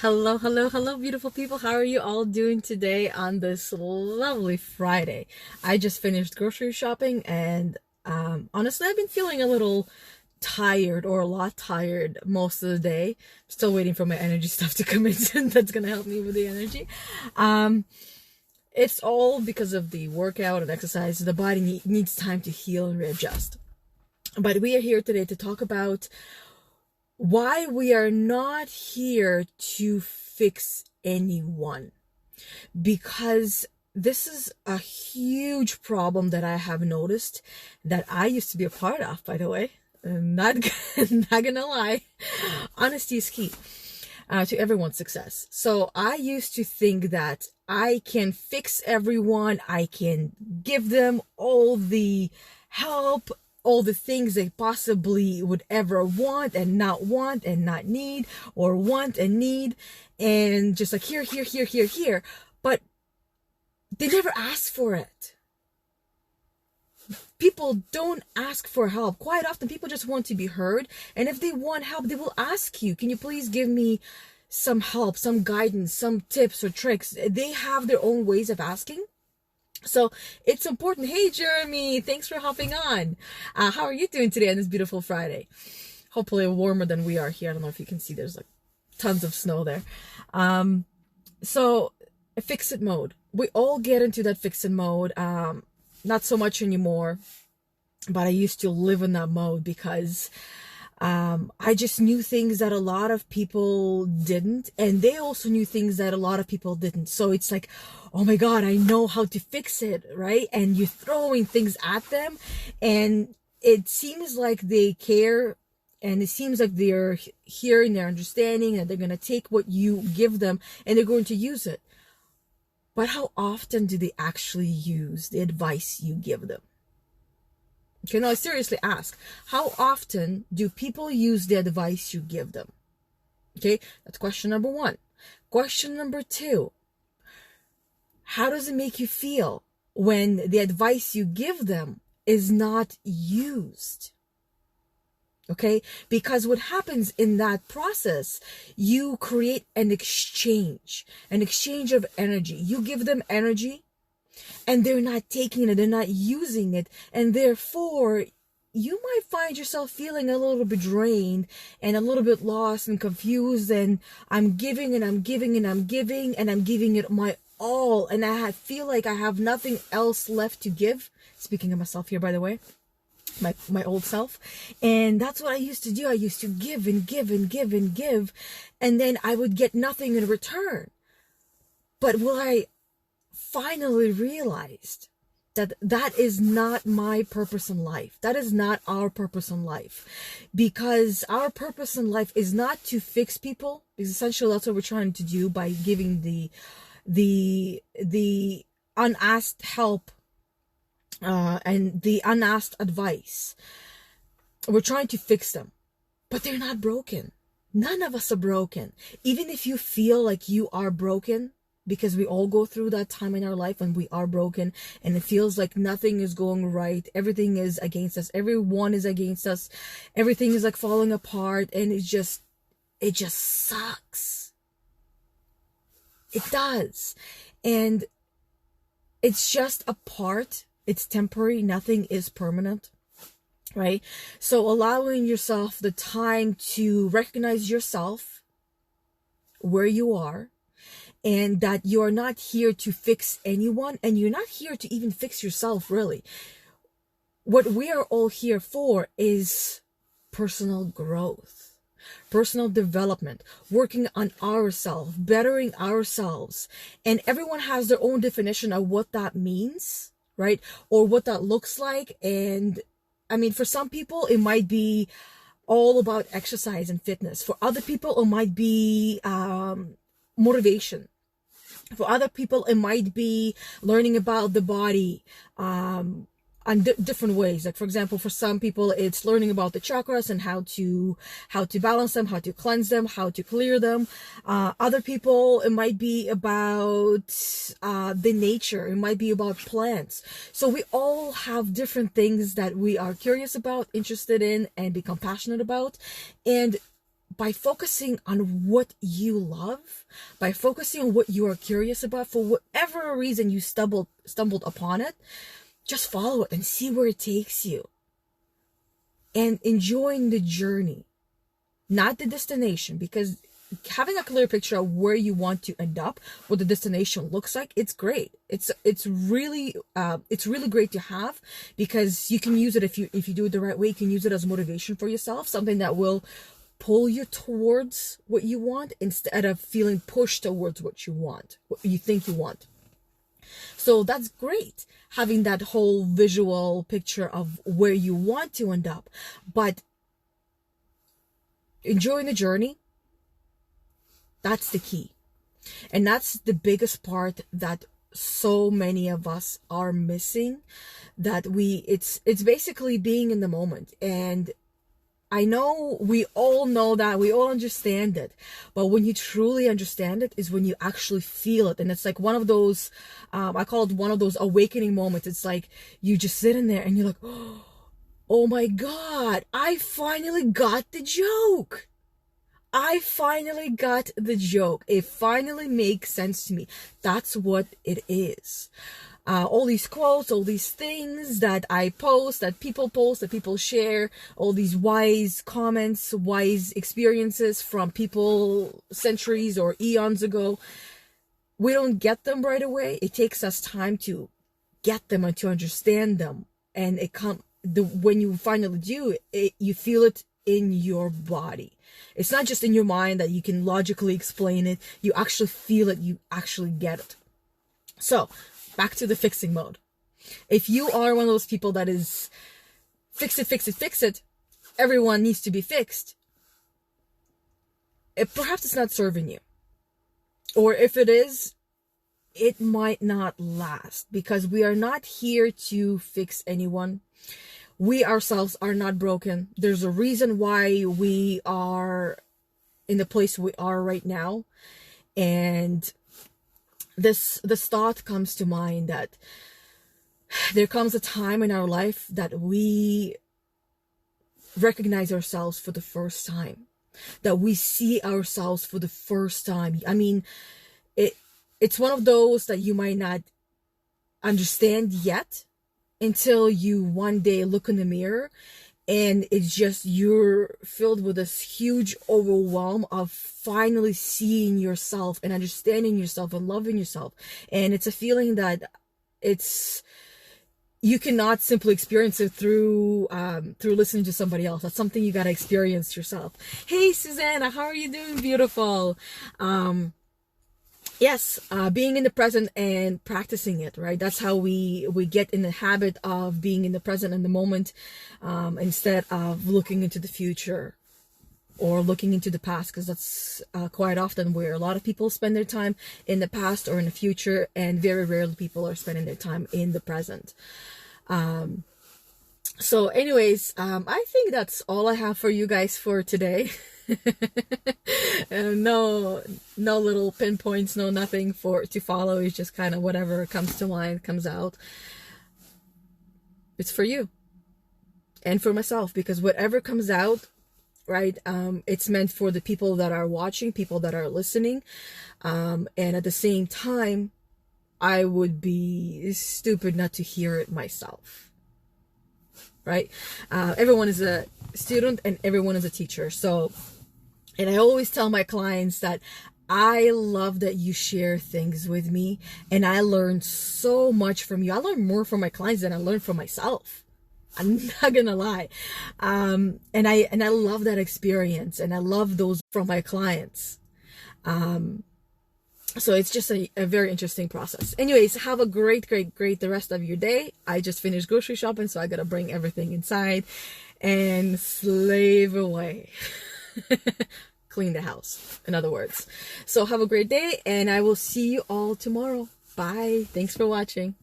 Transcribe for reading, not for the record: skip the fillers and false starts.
Hello, hello, hello, beautiful people. How are you all doing today on this lovely Friday? I just finished grocery shopping and honestly, I've been feeling a little tired or a lot tired most of the day. Still waiting for my energy stuff to come in. That's gonna help me with the energy. Um, it's all because of the workout and exercise. The body needs time to heal and readjust. But we are here today to talk about why we are not here to fix anyone. Because this is a huge problem that I have noticed that I used to be a part of, by the way. Not, not gonna lie. Honesty is key to everyone's success. So I used to think that I can fix everyone. I can give them all the help, all the things they possibly would ever want and not need, or want and need, and just like here. But they never ask for it. People don't ask for help. Quite often, people just want to be heard. And if they want help, they will ask you, can you please give me some help, some guidance, some tips or tricks? They have their own ways of asking. So it's important. Hey, Jeremy, thanks for hopping on. How are you doing today on this beautiful Friday? Hopefully warmer than we are here. I don't know if you can see, there's like tons of snow there. So fix-it mode. We all get into that fix-it mode. Not so much anymore, but I used to live in that mode because I just knew things that a lot of people didn't, and they also knew things that a lot of people didn't. So it's like, oh my God, I know how to fix it, right? And you're throwing things at them, and it seems like they care, and it seems like they're hearing, they're understanding, and they're going to take what you give them, and they're going to use it. But how often do they actually use the advice you give them? Okay, now I seriously ask, how often do people use the advice you give them? Okay, that's question number one. Question number two, how does it make you feel when the advice you give them is not used? Okay, because what happens in that process, you create an exchange of energy. You give them energy, and they're not taking it, they're not using it, and therefore you might find yourself feeling a little bit drained and a little bit lost and confused, and I'm giving and I'm giving and I'm giving and I'm giving it my all, and I feel like I have nothing else left to give. Speaking of myself here, by the way, my old self. And that's what I used to do. I used to give and give and give and give, and then I would get nothing in return. But what I finally realized, that that is not my purpose in life. That is not our purpose in life, because our purpose in life is not to fix people, because essentially that's what we're trying to do by giving the unasked help and the unasked advice. We're trying to fix them, but they're not broken. None of us are broken. Even if you feel like you are broken, because we all go through that time in our life when we are broken and it feels like nothing is going right, everything is against us, everyone is against us, everything is like falling apart, and it just sucks. It does. And it's just a part. It's temporary. Nothing is permanent, right? So allowing yourself the time to recognize yourself, where you are, and that you are not here to fix anyone, and you're not here to even fix yourself, really. What we are all here for is personal growth, personal development, working on ourselves, bettering ourselves. And everyone has their own definition of what that means, right? Or what that looks like. And I mean, for some people, it might be all about exercise and fitness. For other people, it might be motivation. For other people, it might be learning about the body on different ways. Like, for example, for some people, it's learning about the chakras and how to balance them, how to cleanse them, how to clear them. Other people, it might be about the nature. It might be about plants. So we all have different things that we are curious about, interested in, and be compassionate about. And by focusing on what you love, by focusing on what you are curious about, for whatever reason you stumbled upon it, just follow it and see where it takes you. And enjoying the journey, not the destination, because having a clear picture of where you want to end up, what the destination looks like, it's great. It's really great to have, because you can use it if you do it the right way. You can use it as motivation for yourself, something that will pull you towards what you want instead of feeling pushed towards what you want, what you think you want. So that's great, having that whole visual picture of where you want to end up, but enjoying the journey, that's the key. And that's the biggest part that so many of us are missing, that it's basically being in the moment. And I know we all know that, we all understand it, but when you truly understand it is when you actually feel it. And it's like one of those, I call it one of those awakening moments. It's like you just sit in there and you're like, oh my God, I finally got the joke. I finally got the joke. It finally makes sense to me. That's what it is. All these quotes, all these things that I post, that people share, all these wise comments, wise experiences from people centuries or eons ago, we don't get them right away. It takes us time to get them and to understand them. And when you finally do it, you feel it in your body. It's not just in your mind that you can logically explain it. You actually feel it. You actually get it. So back to the fixing mode. If you are one of those people that is fix it, everyone needs to be fixed, perhaps it's not serving you. Or if it is, it might not last, because we are not here to fix anyone. We ourselves are not broken. There's a reason why we are in the place we are right now. And this thought comes to mind that there comes a time in our life that we recognize ourselves for the first time, that we see ourselves for the first time. I mean, it's one of those that you might not understand yet until you one day look in the mirror and it's just, you're filled with this huge overwhelm of finally seeing yourself and understanding yourself and loving yourself. And it's a feeling that you cannot simply experience it through listening to somebody else. That's something you got to experience yourself. Hey, Susanna, how are you doing? Beautiful. Yes, being in the present and practicing it, right? That's how we get in the habit of being in the present and the moment, instead of looking into the future or looking into the past, because that's quite often where a lot of people spend their time, in the past or in the future, and very rarely people are spending their time in the present. So anyways, I think that's all I have for you guys for today. No little pinpoints, no nothing to follow. It's just kind of whatever comes to mind comes out. It's for you and for myself, because whatever comes out, right, it's meant for the people that are watching, people that are listening, and at the same time, I would be stupid not to hear it myself, right? Everyone is a student and everyone is a teacher. So, and I always tell my clients that I love that you share things with me, and I learn so much from you. I learn more from my clients than I learn from myself. I'm not gonna lie. And I love that experience, and I love those from my clients. So it's just a very interesting process. Anyways, have a great the rest of your day. I just finished grocery shopping, so I gotta bring everything inside and slave away. Clean the house, in other words. So have a great day, and I will see you all tomorrow. Bye. Thanks for watching.